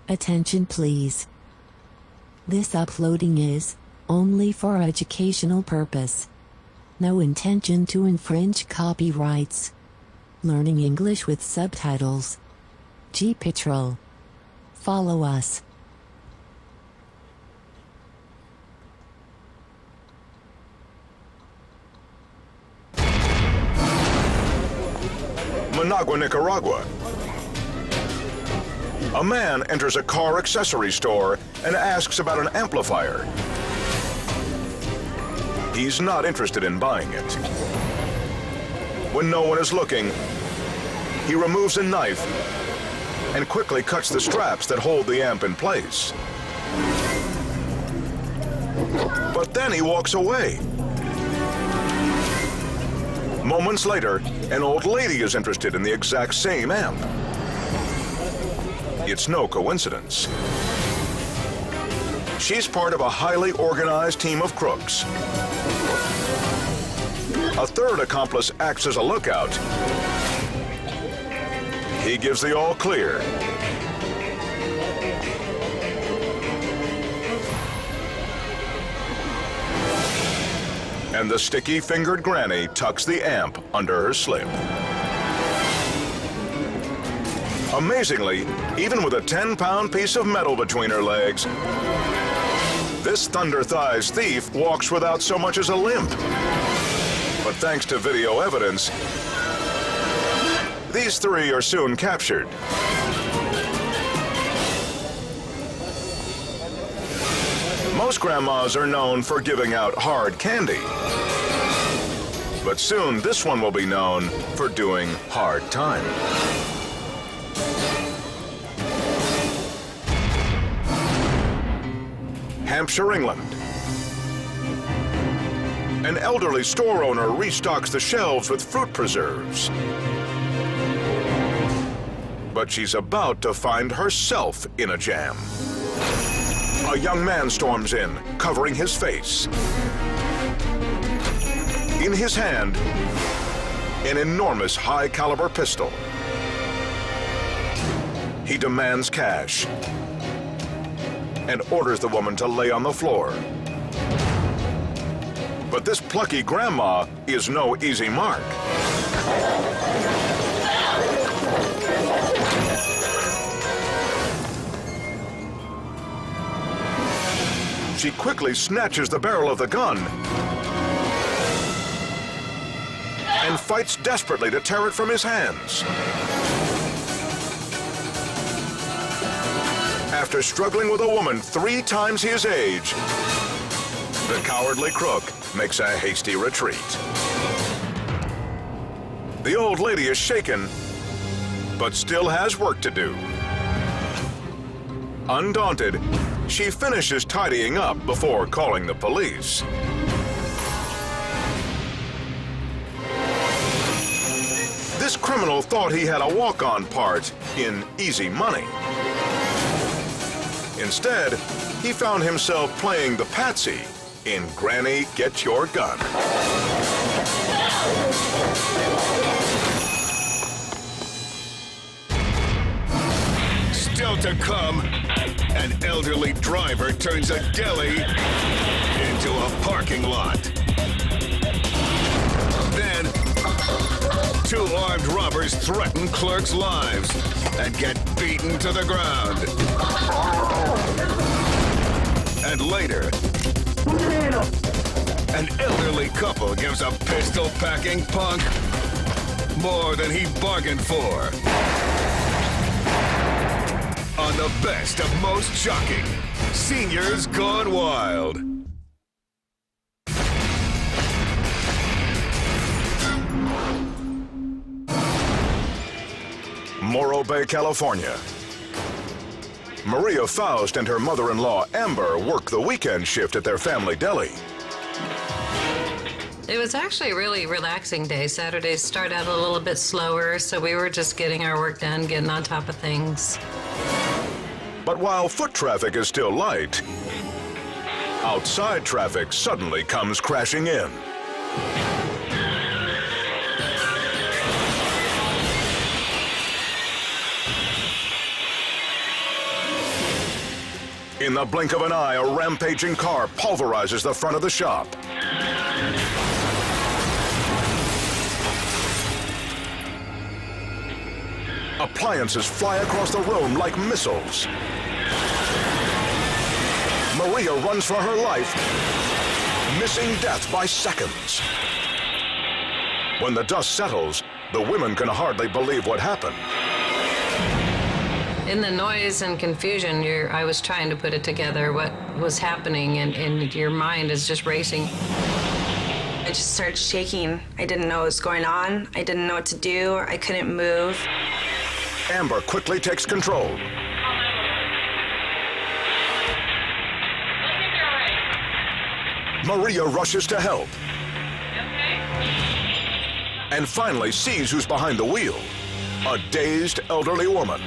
Attention please. This uploading is only for educational purpose. No intention to infringe copyrights. Learning English with subtitles. GPITRAL. Follow us. Managua, Nicaragua. A man enters a car accessory store and asks about an amplifier. He's not interested in buying it. When no one is looking, he removes a knife and quickly cuts the straps that hold the amp in place. But then he walks away. Moments later, an old lady is interested in the exact same amp. It's no coincidence. She's part of a highly organized team of crooks. A third accomplice acts as a lookout. He gives the all clear. And the sticky-fingered granny tucks the amp under her slip. Amazingly, even with a 10-pound piece of metal between her legs, this Thunder Thighs thief walks without so much as a limp. But thanks to video evidence, these three are soon captured. Most grandmas are known for giving out hard candy. But soon this one will be known for doing hard time. Hampshire, England. An elderly store owner restocks the shelves with fruit preserves. But she's about to find herself in a jam. A young man storms in, covering his face. In his hand, an enormous high-caliber pistol. He demands cash and orders the woman to lay on the floor. But this plucky grandma is no easy mark. She quickly snatches the barrel of the gun and fights desperately to tear it from his hands. After struggling with a woman 3 times his age, the cowardly crook makes a hasty retreat. The old lady is shaken, but still has work to do. Undaunted, she finishes tidying up before calling the police. This criminal thought he had a walk-on part in Easy Money. Instead, he found himself playing the patsy in Granny, Get Your Gun. Still to come, an elderly driver turns a deli into a parking lot. Then, 2 armed robbers threaten clerks' lives and get beaten to the ground. And later, an elderly couple gives a pistol-packing punk more than he bargained for. On the best of most shocking, Seniors Gone Wild. Morro Bay, California. Maria Faust and her mother-in-law Amber work the weekend shift at their family deli. It was actually a really relaxing day. Saturdays start out a little bit slower, so we were just getting our work done, getting on top of things. But while foot traffic is still light, outside traffic suddenly comes crashing in. In the blink of an eye, a rampaging car pulverizes the front of the shop. Appliances fly across the room like missiles. Maria runs for her life, missing death by seconds. When the dust settles, the women can hardly believe what happened. In the noise and confusion, I was trying to put it together, what was happening, and your mind is just racing. I just started shaking. I didn't know what was going on. I didn't know what to do. I couldn't move. Amber quickly takes control. Maria rushes to help. And finally sees who's behind the wheel. A dazed elderly woman.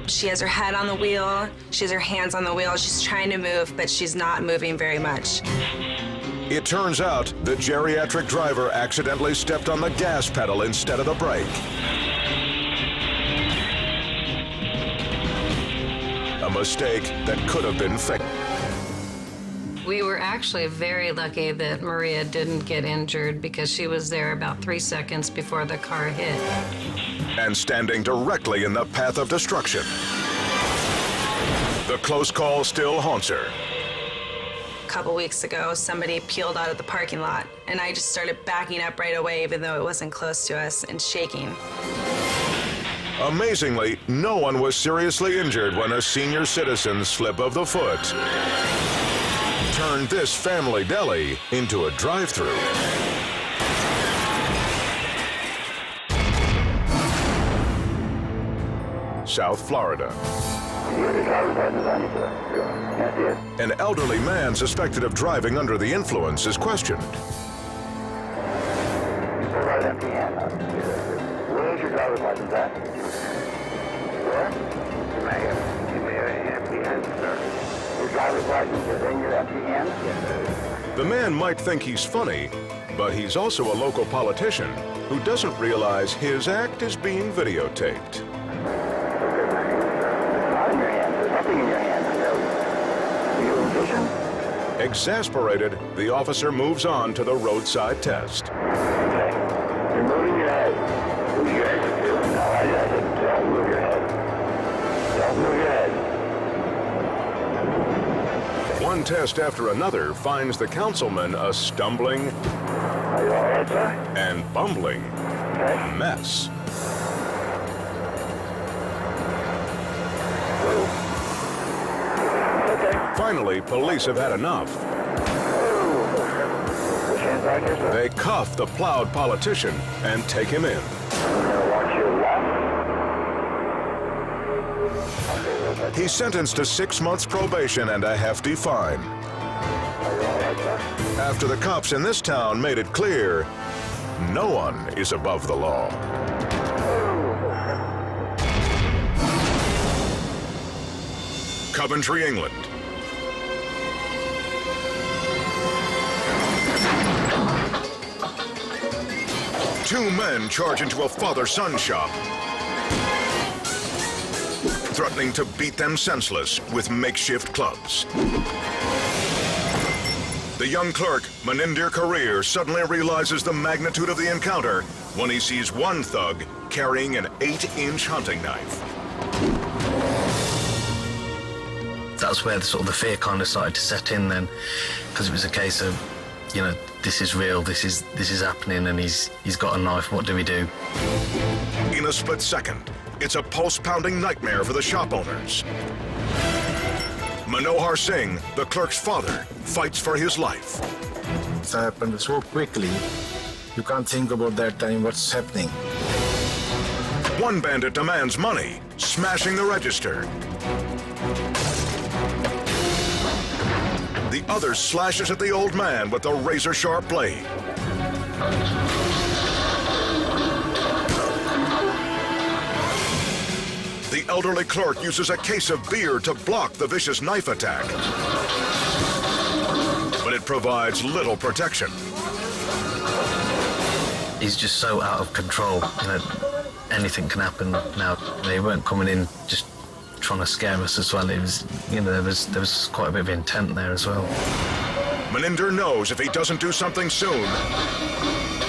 She has her head on the wheel. She has her hands on the wheel. She's trying to move, but she's not moving very much. It turns out the geriatric driver accidentally stepped on the gas pedal instead of the brake. A mistake that could have been fatal. We were actually very lucky that Maria didn't get injured because she was there about 3 seconds before the car hit. And standing directly in the path of destruction. The close call still haunts her. A couple weeks ago, somebody peeled out of the parking lot, and I just started backing up right away, even though it wasn't close to us, and shaking. Amazingly, no one was seriously injured when a senior citizen's slip of the foot turned this family deli into a drive-thru. South Florida. An elderly man suspected of driving under the influence is questioned. Right empty hand. Where is your driver's license at? Where? Give me an empty hand, sir. Your driver's license is in your empty hand? The man might think he's funny, but he's also a local politician who doesn't realize his act is being videotaped. Not in your hand. There's nothing in your hand. Are you a musician? Exasperated, the officer moves on to the roadside test. Okay. You're moving your head. Move your head. No, I didn't. Don't move your head. Don't move your head. One test after another finds the councilman a stumbling Are you all right, sir? and bumbling Okay. mess. Okay. Finally, police have had enough. Push hands back here, sir. They cuff the plowed politician and take him in. I'm gonna watch your left. He's sentenced to 6 months probation and a hefty fine. Are you all right, sir? After the cops in this town made it clear, no one is above the law. Coventry, England. Two men charge into a father-son shop, threatening to beat them senseless with makeshift clubs. The young clerk, Manindir Karir, suddenly realizes the magnitude of the encounter when he sees one thug carrying an 8-inch hunting knife. That's where the fear kind of started to set in then, because it was a case of, you know, this is real, this is happening, and he's got a knife. What do we do? In a split second, it's a pulse-pounding nightmare for the shop owners. Manohar Singh, the clerk's father, fights for his life. It's happened so quickly, you can't think about that time what's happening. One bandit demands money, smashing the register. The other slashes at the old man with a razor-sharp blade. The elderly clerk uses a case of beer to block the vicious knife attack. But it provides little protection. He's just so out of control. You know, anything can happen now. They weren't coming in just trying to scare us as well. It was, you know, there was quite a bit of intent there as well. Maninder knows if he doesn't do something soon,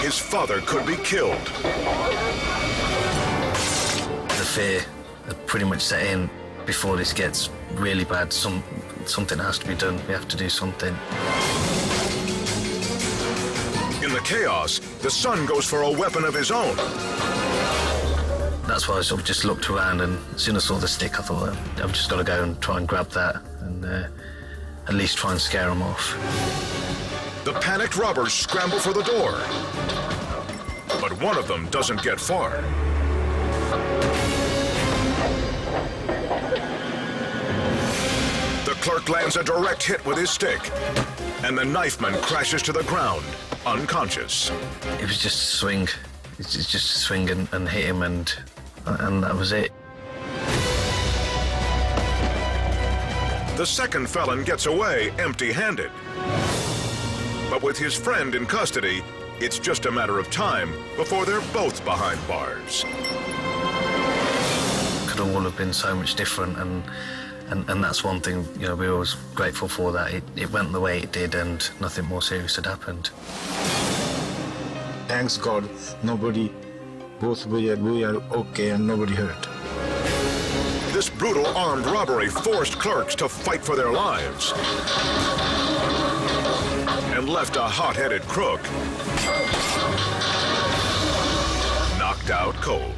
his father could be killed. The fear had pretty much set in before this gets really bad. Something has to be done. We have to do something. In the chaos, the son goes for a weapon of his own. That's why I sort of just looked around, and as soon as I saw the stick, I thought, I've just got to go and try and grab that and at least try and scare them off. The panicked robbers scramble for the door, but one of them doesn't get far. The clerk lands a direct hit with his stick, and the knifeman crashes to the ground, unconscious. It was just a swing. It's just a swing and hit him, and that was it. The second felon gets away empty-handed. But with his friend in custody, it's just a matter of time before they're both behind bars. Could all have been so much different, and that's one thing, you know, we're always grateful for that. It went the way it did, and nothing more serious had happened. Thanks God, we are okay and nobody hurt. This brutal armed robbery forced clerks to fight for their lives and left a hot-headed crook knocked out cold.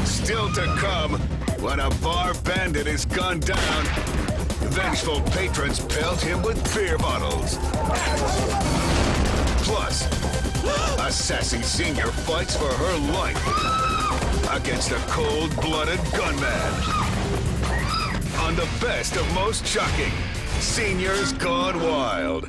Still to come, when a bar bandit is gunned down, vengeful patrons pelt him with beer bottles. Plus, a sassy senior fights for her life against a cold-blooded gunman. On the best of most shocking, Seniors Gone Wild.